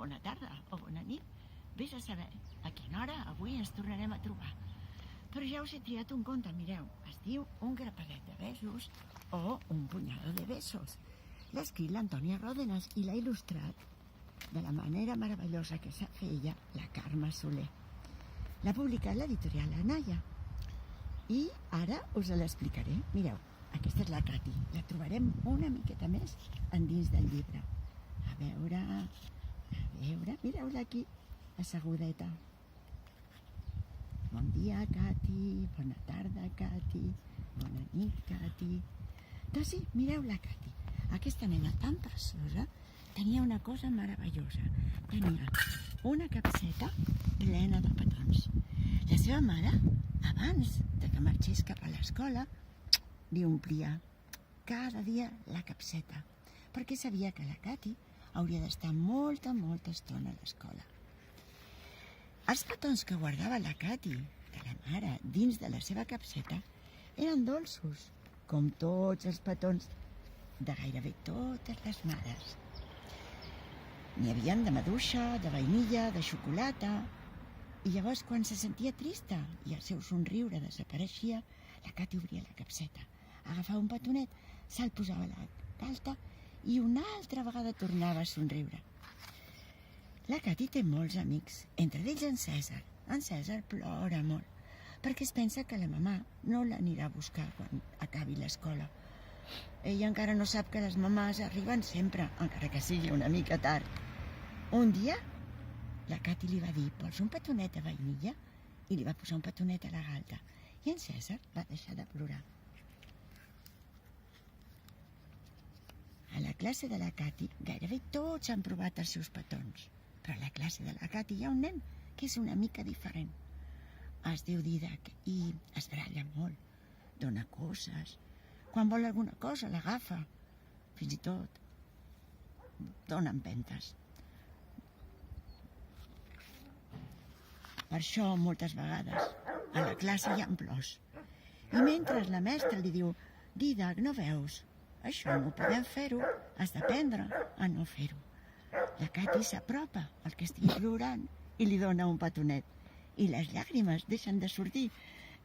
bona tarda o bona nit. Vés a saber a quina hora avui ens tornarem a trobar. Però ja us he triat un conte, mireu. Es diu Un grapadet de besos o Un punyado de besos. L'ha escrit l'Antònia Ròdenas i l'ha il·lustrat de la manera meravellosa que sap fer ella, la Carme Soler. L'ha publicat l'editorial Anaya. I ara us l'explicaré. Mireu, aquesta és la Cati. La trobarem una miqueta més endins del llibre. A veure... Mireu-la aquí, assegudeta. Bon dia, Cati. Bona tarda, Cati. Bona nit, Cati. Doncs sí, mireu la Cati. Aquesta nena tan preciosa tenia una cosa meravellosa. Tenia una capseta plena de petons. La seva mare, abans de que marxés cap a l'escola, li omplia cada dia la capseta, perquè sabia que la Cati hauria d'estar molta estona a l'escola. Els petons que guardava la Cati, de la mare, dins de la seva capseta, eren dolços, com tots els petons de gairebé totes les mares. N'hi havia de maduixa, de vainilla, de xocolata, i llavors quan se sentia trista i el seu somriure desapareixia, la Cati obria la capseta, agafava un petonet, se'l posava a la galta i una altra vegada tornava a somriure. La Cati té molts amics, entre ells en Cèsar. En Cèsar plora molt, perquè es pensa que la mamà no l'anirà a buscar quan acabi l'escola. Ella encara no sap que les mamàs arriben sempre, encara que sigui una mica tard. Un dia, la Cati li va dir, vols un petonet de vainilla? I li va posar un petonet a la galta. I en Cèsar va deixar de plorar. A la classe de la Cati gairebé tots han provat els seus petons. Però a la classe de la Cati hi ha un nen que és una mica diferent. Es diu Didac i es baralla molt. Dona coses. Quan vol alguna cosa l'agafa. Fins i tot dona empentes. Per això moltes vegades a la classe hi ha plors. I mentre la mestra li diu, Didac, no veus? Això no ho podem fer-ho. Has d'aprendre a no fer-ho. La Cati s'apropa al que estigui plorant i li dona un petonet. I les llàgrimes deixen de sortir,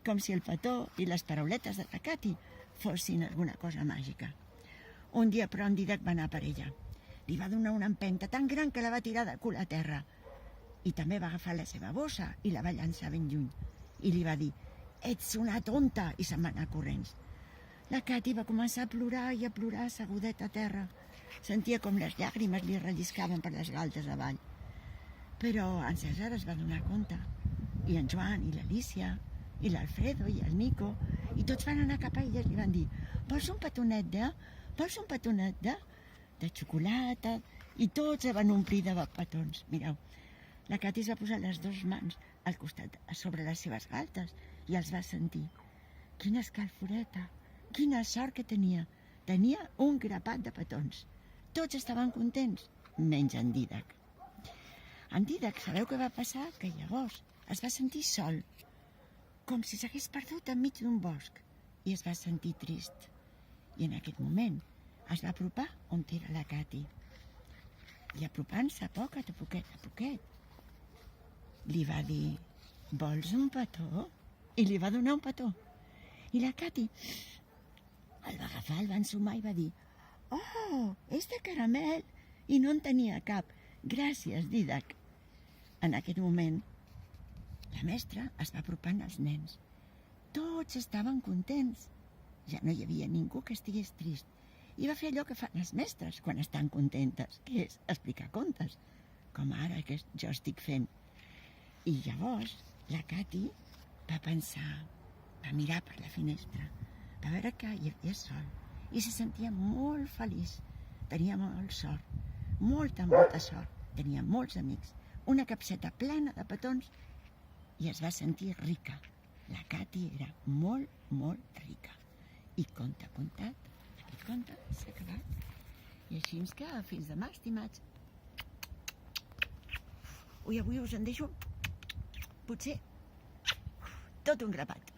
com si el petó i les parauletes de la Cati fossin alguna cosa màgica. Un dia, però, en Didac va anar per ella. Li va donar una empenta tan gran que la va tirar de cul a terra. I també va agafar la seva bossa i la va llançar ben lluny. I li va dir, ets una tonta, i se'n va anar corrents. La Cati va començar a plorar i a plorar assegudeta a terra. Sentia com les llàgrimes li relliscaven per les galtes avall. Però en Cèsar es va donar compte. I en Joan, i l'Alícia, i l'Alfredo, i el Nico, i tots van anar cap a ella i li van dir, vols un petonet de? Vols un petonet de xocolata? I tots van omplir de petons. Mireu, la Cati es va posar les dues mans al costat, sobre les seves galtes, i els va sentir. Quina escalforeta, quina sort que tenia. Tenia un grapat de petons. Tots estaven contents, menys en Didac. En Didac, sabeu què va passar? Que llavors es va sentir sol, com si s'hagués perdut enmig d'un bosc, i es va sentir trist. I en aquest moment es va apropar on era la Cati. I apropant-se a poquet, a poquet, li va dir, vols un petó? I li va donar un petó. I la Cati el va agafar, el va ensumar i va dir, oh, és de caramel! I no en tenia cap. Gràcies, Didac. En aquest moment, la mestra es va apropant als nens. Tots estaven contents. Ja no hi havia ningú que estigués trist. I va fer allò que fan les mestres quan estan contentes, que és explicar contes, com ara que jo estic fent. I llavors la Cati va pensar, va mirar per la finestra, va veure que hi havia sol i se sentia molt feliç. Tenia molt sort, molta sort. Tenia molts amics, una capseta plena de petons i es va sentir rica. La Cati era molt rica. I conte contat, aquest conte s'ha acabat. I així que fins demà, estimats. Ui, avui us en deixo potser tot un grapat.